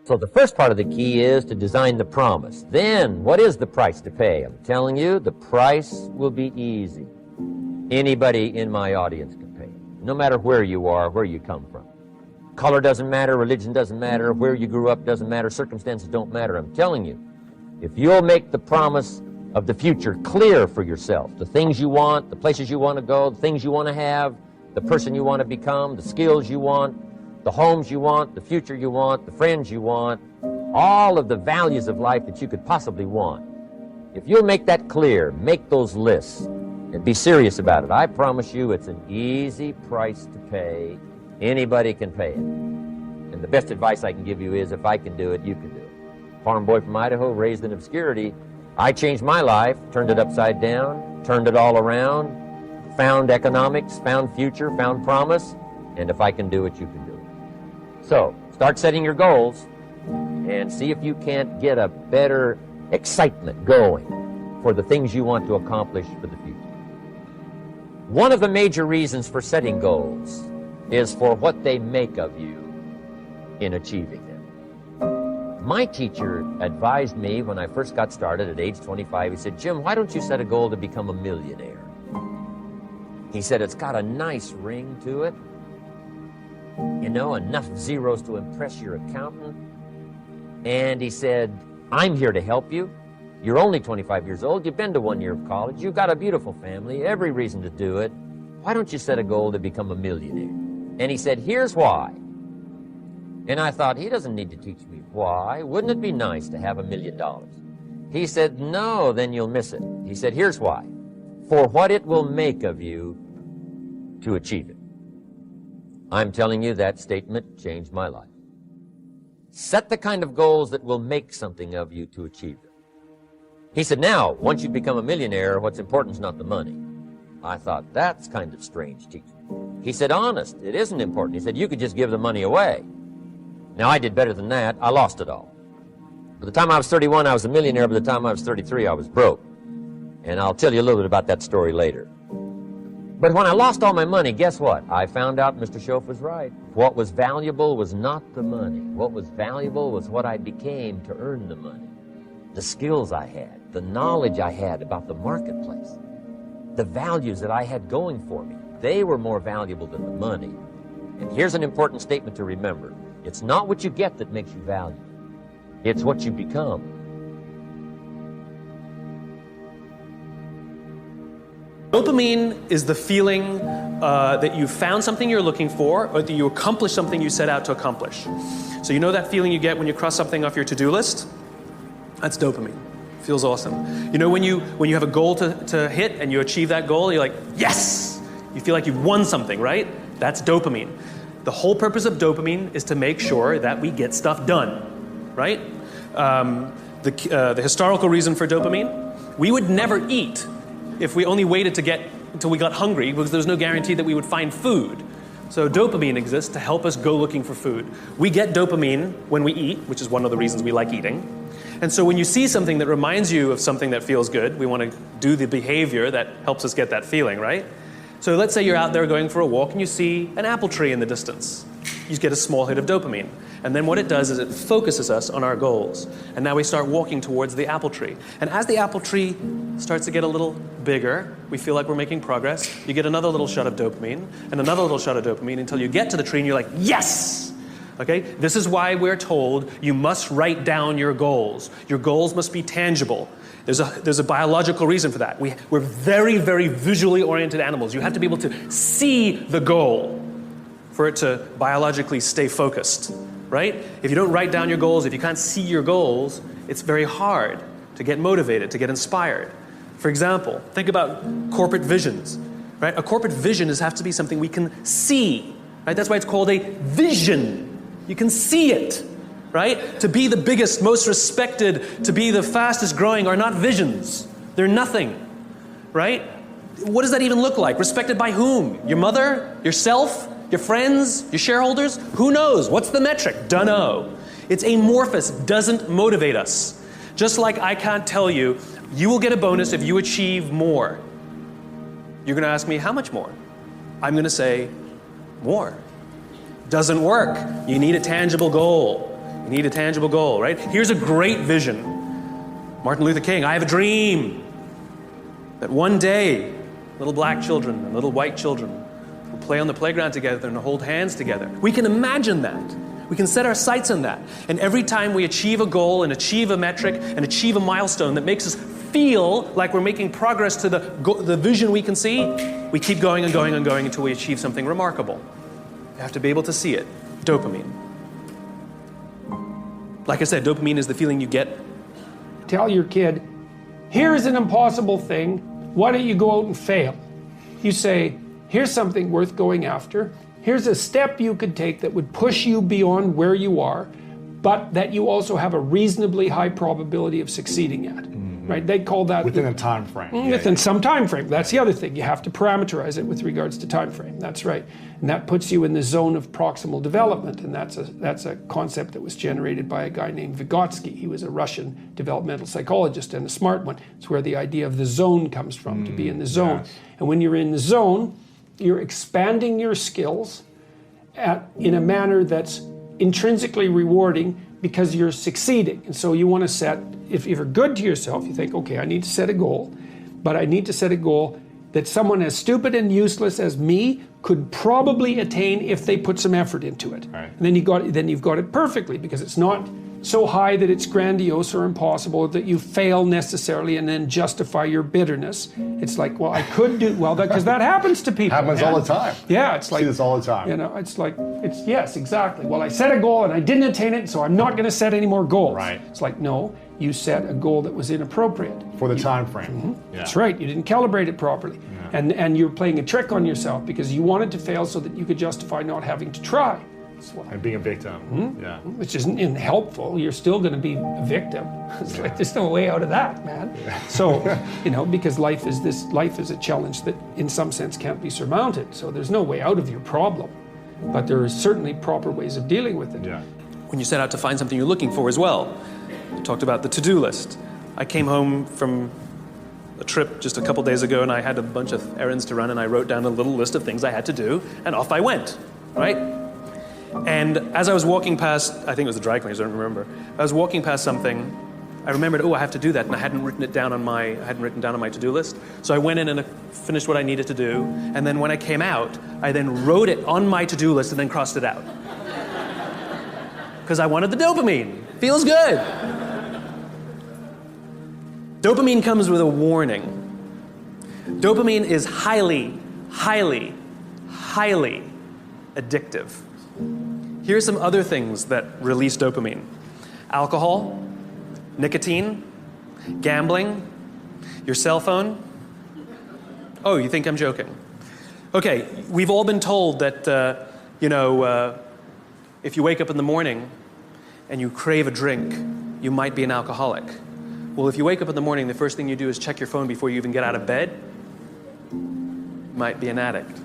So the first part of the key is to design the promise. Then, what is the price to pay? I'm telling you, the price will be easy. Anybody in my audience can pay it, no matter where you are, where you come from. Color doesn't matter, religion doesn't matter, where you grew up doesn't matter, circumstances don't matter. I'm telling you, if you'll make the promise of the future clear for yourself, the things you want, the places you want to go, the things you want to have, the person you want to become, the skills you want, the homes you want, the future you want, the friends you want, all of the values of life that you could possibly want. If you'll make that clear, make those lists, and be serious about it, I promise you it's an easy price to pay. Anybody can pay it. And the best advice I can give you is, if I can do it, you can do it. Farm boy from Idaho, raised in obscurity, I changed my life, turned it upside down, turned it all around, found economics, found future, found promise, and if I can do it, you can do it. So, start setting your goals and see if you can't get a better excitement going for the things you want to accomplish for the future. One of the major reasons for setting goals is for what they make of you in achieving them. My teacher advised me when I first got started at age 25, he said, "Jim, why don't you set a goal to become a millionaire?" He said, "It's got a nice ring to it. You know, enough zeros to impress your accountant." And he said, "I'm here to help you. You're only 25 years old. You've been to 1 year of college. You've got a beautiful family, every reason to do it. Why don't you set a goal to become a millionaire?" And he said, "Here's why." And I thought, he doesn't need to teach me why. Wouldn't it be nice to have $1 million? He said, "No, then you'll miss it." He said, "Here's why. For what it will make of you to achieve it." I'm telling you, that statement changed my life. Set the kind of goals that will make something of you to achieve it. He said, "Now, once you become a millionaire, what's important is not the money." I thought, that's kind of strange teaching. He said, "Honest, it isn't important." He said, "You could just give the money away." Now, I did better than that. I lost it all. By the time I was 31, I was a millionaire. By the time I was 33, I was broke. And I'll tell you a little bit about that story later. But when I lost all my money, guess what? I found out Mr. Schoaf was right. What was valuable was not the money. What was valuable was what I became to earn the money. The skills I had, the knowledge I had about the marketplace, the values that I had going for me. They were more valuable than the money. And here's an important statement to remember. It's not what you get that makes you valuable. It's what you become. Dopamine is the feeling that you found something you're looking for, or that you accomplished something you set out to accomplish. So you know that feeling you get when you cross something off your to-do list? That's dopamine. Feels awesome. You know when you have a goal to hit and you achieve that goal, you're like, yes! You feel like you've won something, right? That's dopamine. The whole purpose of dopamine is to make sure that we get stuff done, right? The historical reason for dopamine, we would never eat if we only waited until we got hungry, because there's no guarantee that we would find food. So dopamine exists to help us go looking for food. We get dopamine when we eat, which is one of the reasons we like eating. And so when you see something that reminds you of something that feels good, we want to do the behavior that helps us get that feeling, right? So let's say you're out there going for a walk and you see an apple tree in the distance. You get a small hit of dopamine. And then what it does is it focuses us on our goals. And now we start walking towards the apple tree. And as the apple tree starts to get a little bigger, we feel like we're making progress. You get another little shot of dopamine and another little shot of dopamine until you get to the tree and you're like, yes! Okay? This is why we're told you must write down your goals. Your goals must be tangible. There's a biological reason for that. We're very, very visually oriented animals. You have to be able to see the goal for it to biologically stay focused, right? If you don't write down your goals, if you can't see your goals, it's very hard to get motivated, to get inspired. For example, think about corporate visions, right? A corporate vision has to be something we can see, right? That's why it's called a vision. You can see it. Right? To be the biggest, most respected, to be the fastest growing are not visions. They're nothing. Right? What does that even look like? Respected by whom? Your mother? Yourself? Your friends? Your shareholders? Who knows? What's the metric? Dunno. It's amorphous. Doesn't motivate us. Just like I can't tell you, you will get a bonus if you achieve more. You're going to ask me, how much more? I'm going to say, more. Doesn't work. You need a tangible goal. You need a tangible goal, right? Here's a great vision. Martin Luther King, I have a dream that one day little black children and little white children will play on the playground together and hold hands together. We can imagine that. We can set our sights on that. And every time we achieve a goal and achieve a metric and achieve a milestone that makes us feel like we're making progress to the vision we can see, we keep going and going and going until we achieve something remarkable. You have to be able to see it. Dopamine. Like I said, dopamine is the feeling you get. Tell your kid, here's an impossible thing, why don't you go out and fail? You say, here's something worth going after, here's a step you could take that would push you beyond where you are, but that you also have a reasonably high probability of succeeding at. Right? They call that within a time frame. Within some time frame. That's the other thing. You have to parameterize it with regards to time frame. That's right. And that puts you in the zone of proximal development. And that's a concept that was generated by a guy named Vygotsky. He was a Russian developmental psychologist and a smart one. It's where the idea of the zone comes from, to be in the zone. Yes. And when you're in the zone, you're expanding your skills in a manner that's intrinsically rewarding because you're succeeding. And so you want to set, if you're good to yourself, you think, okay, I need to set a goal, but I need to set a goal that someone as stupid and useless as me could probably attain if they put some effort into it. Right. And then you've got it perfectly, because it's not so high that it's grandiose or impossible that you fail necessarily and then justify your bitterness. It's like, well, I could do well, because that happens to people. Happens all the time. Yeah, it's like, see this all the time. You know, it's like, yes, exactly. Well, I set a goal and I didn't attain it, so I'm not going to set any more goals. Right. It's like, no, you set a goal that was inappropriate for the time frame. Mm-hmm. Yeah. That's right. You didn't calibrate it properly, and you're playing a trick on yourself because you wanted to fail so that you could justify not having to try. And being a victim, which isn't helpful. You're still going to be a victim. It's like there's no way out of that, man. Yeah. So, because life is a challenge that, in some sense, can't be surmounted. So there's no way out of your problem, but there are certainly proper ways of dealing with it. Yeah. When you set out to find something you're looking for as well, you talked about the to-do list. I came home from a trip just a couple days ago, and I had a bunch of errands to run, and I wrote down a little list of things I had to do, and off I went. Right. And as I was walking past, I think it was the dry cleaners, I don't remember. I was walking past something, I remembered, I have to do that, and I hadn't written down on my to-do list. So I went in and finished what I needed to do, and then when I came out, I then wrote it on my to-do list and then crossed it out. Because I wanted the dopamine. Feels good. Dopamine comes with a warning. Dopamine is highly, highly, highly addictive. Here are some other things that release dopamine. Alcohol, nicotine, gambling, your cell phone. Oh, you think I'm joking? Okay, we've all been told that, if you wake up in the morning and you crave a drink, you might be an alcoholic. Well, if you wake up in the morning, the first thing you do is check your phone before you even get out of bed, you might be an addict.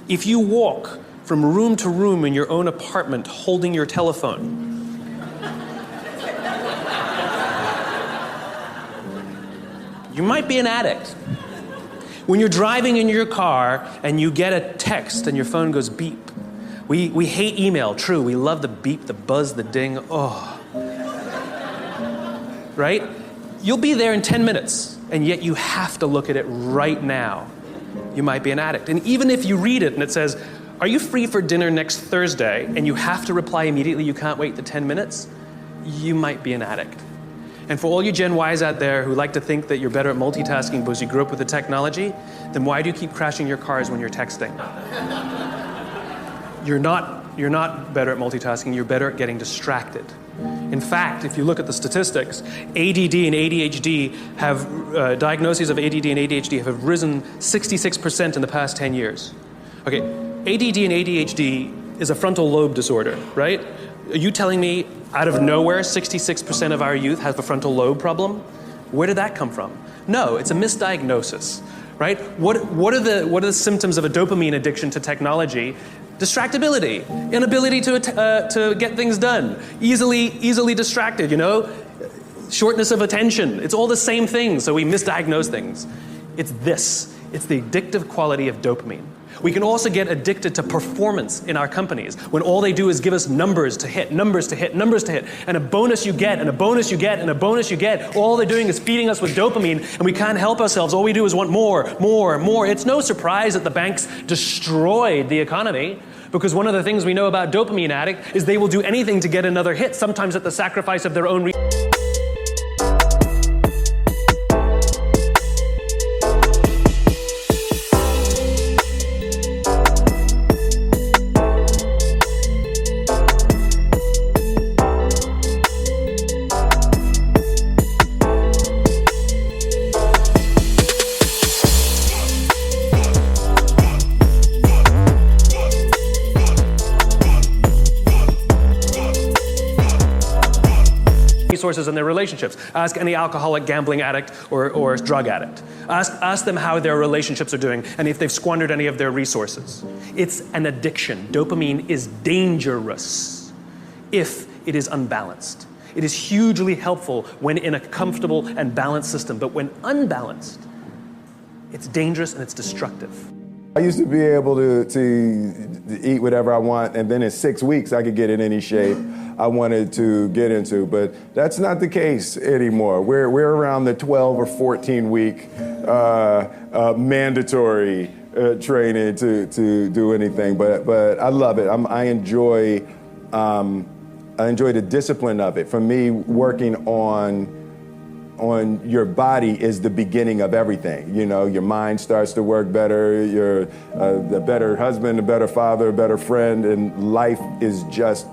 If you walk from room to room in your own apartment holding your telephone, you might be an addict. When you're driving in your car and you get a text and your phone goes beep. We hate email, true. We love the beep, the buzz, the ding. Oh. Right? You'll be there in 10 minutes, and yet you have to look at it right now. You might be an addict. And even if you read it and it says, are you free for dinner next Thursday? And you have to reply immediately, you can't wait the 10 minutes, you might be an addict. And for all you Gen Ys out there who like to think that you're better at multitasking because you grew up with the technology, then why do you keep crashing your cars when you're texting? You're not better at multitasking, you're better at getting distracted. In fact, if you look at the statistics, ADD and ADHD have, diagnoses of ADD and ADHD have risen 66% in the past 10 years. Okay, ADD and ADHD is a frontal lobe disorder, right? Are you telling me out of nowhere 66% of our youth have a frontal lobe problem? Where did that come from? No, it's a misdiagnosis, right? What are the symptoms of a dopamine addiction to technology? Distractibility, inability to get things done, easily distracted, shortness of attention. It's all the same thing, so we misdiagnose things. It's the addictive quality of dopamine. We can also get addicted to performance in our companies, when all they do is give us numbers to hit, numbers to hit, numbers to hit, and a bonus you get, and a bonus you get, and a bonus you get. All they're doing is feeding us with dopamine, and we can't help ourselves. All we do is want more, more, more. It's no surprise that the banks destroyed the economy, because one of the things we know about dopamine addict is they will do anything to get another hit, sometimes at the sacrifice of their own resources in their relationships. Ask any alcoholic, gambling addict, or drug addict. Ask them how their relationships are doing and if they've squandered any of their resources. It's an addiction. Dopamine is dangerous if it is unbalanced. It is hugely helpful when in a comfortable and balanced system, but when unbalanced, it's dangerous and it's destructive. I used to be able to eat whatever I want, and then in 6 weeks I could get in any shape I wanted to get into, but that's not the case anymore. We're around the 12 or 14 week mandatory training to do anything, but I love it. I enjoy the discipline of it. For me, working on your body is the beginning of everything. You know, your mind starts to work better, you're a better husband, a better father, a better friend, and life is just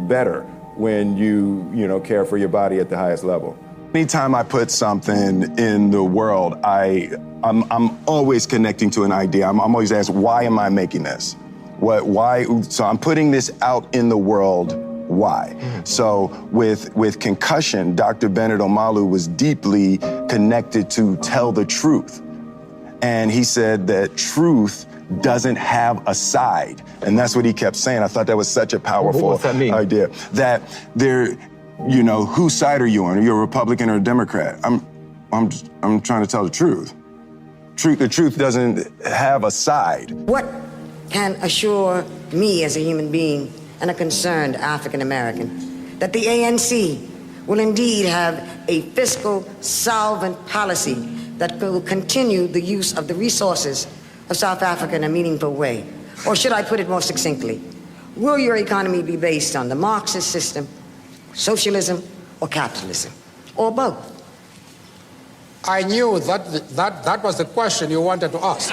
better when you care for your body at the highest level. Anytime I put something in the world, I'm always connecting to an idea. I'm always asked, why am I making this? Why? So I'm putting this out in the world. Why? So with concussion, Dr. Bennett Omalu was deeply connected to tell the truth. And he said that truth doesn't have a side. And that's what he kept saying. I thought that was such a powerful idea. That there, whose side are you on? Are you a Republican or a Democrat? I'm trying to tell the truth. The truth doesn't have a side. What can assure me as a human being and a concerned African American that the ANC will indeed have a fiscal solvent policy that will continue the use of the resources of South Africa in a meaningful way? Or should I put it more succinctly, will your economy be based on the Marxist system, socialism, or capitalism, or both? I knew that was the question you wanted to ask.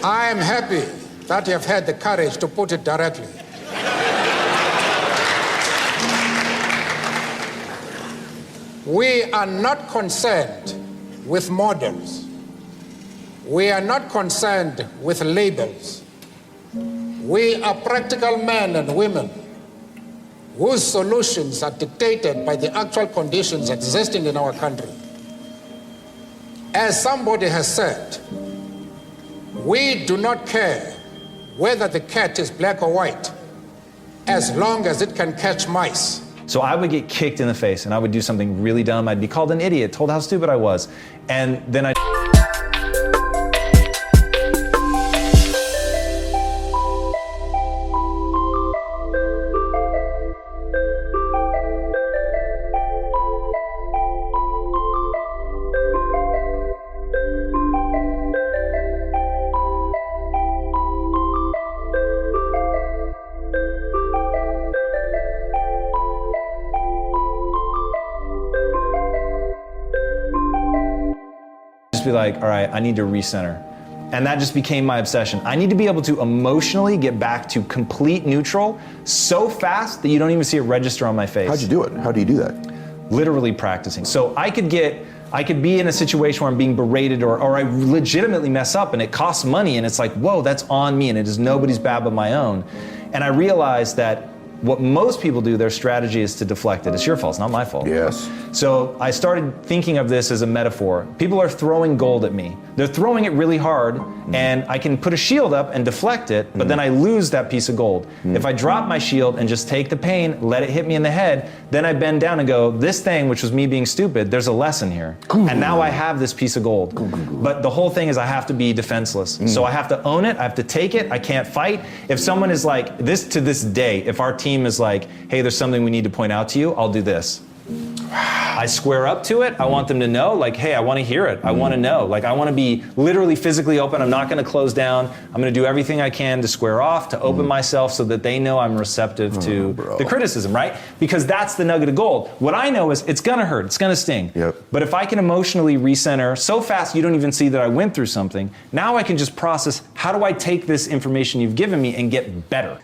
I am happy that you have had the courage to put it directly. We are not concerned with models. We are not concerned with labels. We are practical men and women whose solutions are dictated by the actual conditions existing in our country. As somebody has said, we do not care whether the cat is black or white, as long as it can catch mice. So I would get kicked in the face and I would do something really dumb. I'd be called an idiot, told how stupid I was. And then I be like, all right, I need to recenter. And that just became my obsession. I need to be able to emotionally get back to complete neutral so fast that you don't even see it register on my face. How'd you do it? How do you do that? Literally practicing. So I could be in a situation where I'm being berated or I legitimately mess up and it costs money and it's like, whoa, that's on me and it is nobody's bad but my own. And I realized that What most people do, their strategy is to deflect it. It's your fault, it's not my fault. Yes. So I started thinking of this as a metaphor. People are throwing gold at me. They're throwing it really hard, and I can put a shield up and deflect it, but then I lose that piece of gold. If I drop my shield and just take the pain, let it hit me in the head, then I bend down and go, this thing, which was me being stupid, there's a lesson here. And now I have this piece of gold. But the whole thing is I have to be defenseless. So I have to own it, I have to take it, I can't fight. If someone is like, this to this day, if our team is like, hey, there's something we need to point out to you, I'll do this. I square up to it. I want them to know, like, hey, I want to hear it. I want to know. Like, I want to be literally physically open. I'm not going to close down. I'm going to do everything I can to square off, to open myself so that they know I'm receptive to the criticism, right? Because that's the nugget of gold. What I know is it's going to hurt. It's going to sting. But if I can emotionally recenter so fast you don't even see that I went through something, now I can just process, how do I take this information you've given me and get better?